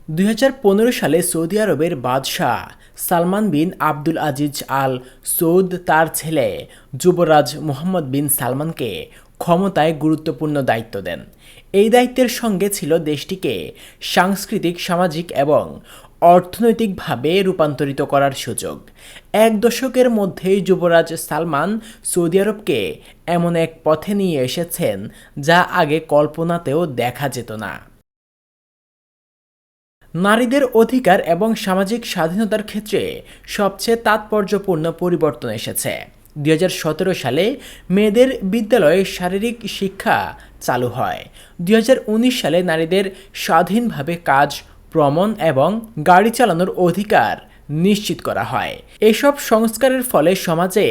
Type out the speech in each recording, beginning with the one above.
২০১৫ সালে সৌদি আরবের বাদশাহ সালমান বিন আবদুল আজিজ আল সৌদ তার ছেলে যুবরাজ মোহাম্মদ বিন সালমানকে ক্ষমতায় গুরুত্বপূর্ণ দায়িত্ব দেন। এই দায়িত্বের সঙ্গে ছিল দেশটিকে সাংস্কৃতিক, সামাজিক এবং অর্থনৈতিকভাবে রূপান্তরিত করার সুযোগ। এক দশকের মধ্যেই যুবরাজ সালমান সৌদি আরবকে এমন এক পথে নিয়ে এসেছেন যা আগে কল্পনাতেও দেখা যেত না। নারীদের অধিকার এবং সামাজিক স্বাধীনতার ক্ষেত্রে সবচেয়ে তাৎপর্যপূর্ণ পরিবর্তন এসেছে। ২০১৭ সালে মেয়েদের বিদ্যালয়ে শারীরিক শিক্ষা চালু হয়। ২০১৯ সালে নারীদের স্বাধীনভাবে কাজ, ভ্রমণ এবং গাড়ি চালানোর অধিকার নিশ্চিত করা হয়। এসব সংস্কারের ফলে সমাজে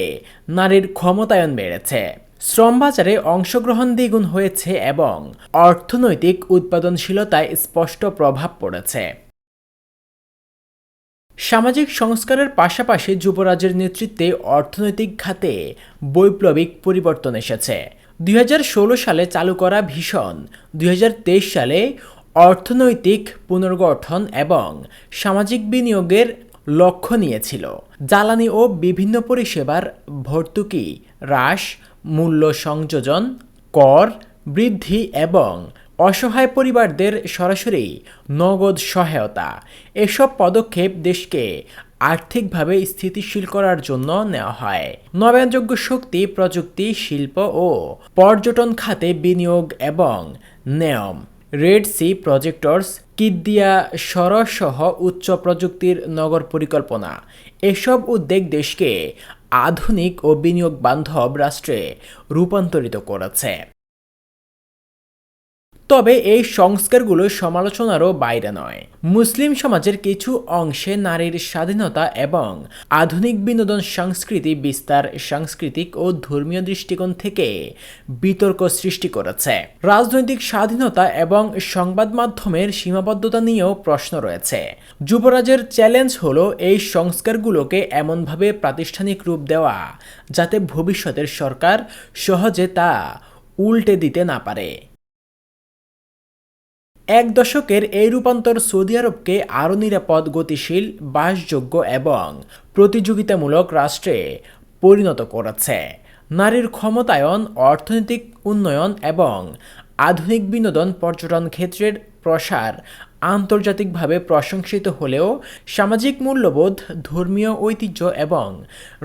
নারীর ক্ষমতায়ন বেড়েছে, শ্রমবাজারে অংশগ্রহণ দ্বিগুণ হয়েছে এবং অর্থনৈতিক উৎপাদনশীলতায় স্পষ্ট প্রভাব পড়েছে। সামাজিক সংস্কারের পাশাপাশি যুবরাজের নেতৃত্বে অর্থনৈতিক খাতে বৈপ্লবিক পরিবর্তন এসেছে। ২০১৬ সালে চালু করা ভিশন ২০২৩ সালে অর্থনৈতিক পুনর্গঠন এবং সামাজিক বিনিয়োগের লক্ষ্য নিয়েছিল। জ্বালানি ও বিভিন্ন পরিষেবার ভর্তুকি হ্রাস, মূল্য সংযোজন, কর বৃদ্ধি এবং অসহায় পরিবারদের সরাসরি নগদ সহায়তা, এসব পদক্ষেপ দেশকে আর্থিকভাবে স্থিতিশীল করার জন্য নেওয়া হয়। নবায়নযোগ্য শক্তি, প্রযুক্তি, শিল্প ও পর্যটন খাতে বিনিয়োগ এবং নেয়ম, রেড সি প্রজেক্টরস, কিদ্দিয়া সরসহ উচ্চ প্রযুক্তির নগর পরিকল্পনা, এসব উদ্যোগ দেশকে আধুনিক ও বিনিয়োগ বান্ধব রাষ্ট্রে রূপান্তরিত করেছে। তবে এই সংস্কারগুলো সমালোচনারও বাইরে নয়। মুসলিম সমাজের কিছু অংশে নারীর স্বাধীনতা এবং আধুনিক বিনোদন সংস্কৃতি বিস্তার সাংস্কৃতিক ও ধর্মীয় দৃষ্টিকোণ থেকে বিতর্ক সৃষ্টি করেছে। রাজনৈতিক স্বাধীনতা এবং সংবাদ মাধ্যমের সীমাবদ্ধতা নিয়েও প্রশ্ন রয়েছে। যুবরাজের চ্যালেঞ্জ হলো এই সংস্কারগুলোকে এমনভাবে প্রাতিষ্ঠানিক রূপ দেওয়া যাতে ভবিষ্যতের সরকার সহজে তা উল্টে দিতে না পারে। এক দশকের এই রূপান্তর সৌদি আরবকে আরও নিরাপদ, গতিশীল, বাসযোগ্য এবং প্রতিযোগিতামূলক রাষ্ট্রে পরিণত করেছে। নারীর ক্ষমতায়ন, অর্থনৈতিক উন্নয়ন এবং আধুনিক বিনোদন পর্যটন ক্ষেত্রের প্রসার আন্তর্জাতিকভাবে প্রশংসিত হলেও সামাজিক মূল্যবোধ, ধর্মীয় ঐতিহ্য এবং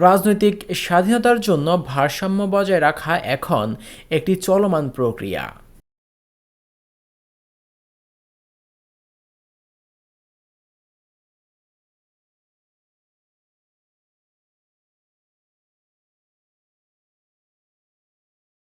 রাজনৈতিক স্বাধীনতার জন্য ভারসাম্য বজায় রাখা এখন একটি চলমান প্রক্রিয়া।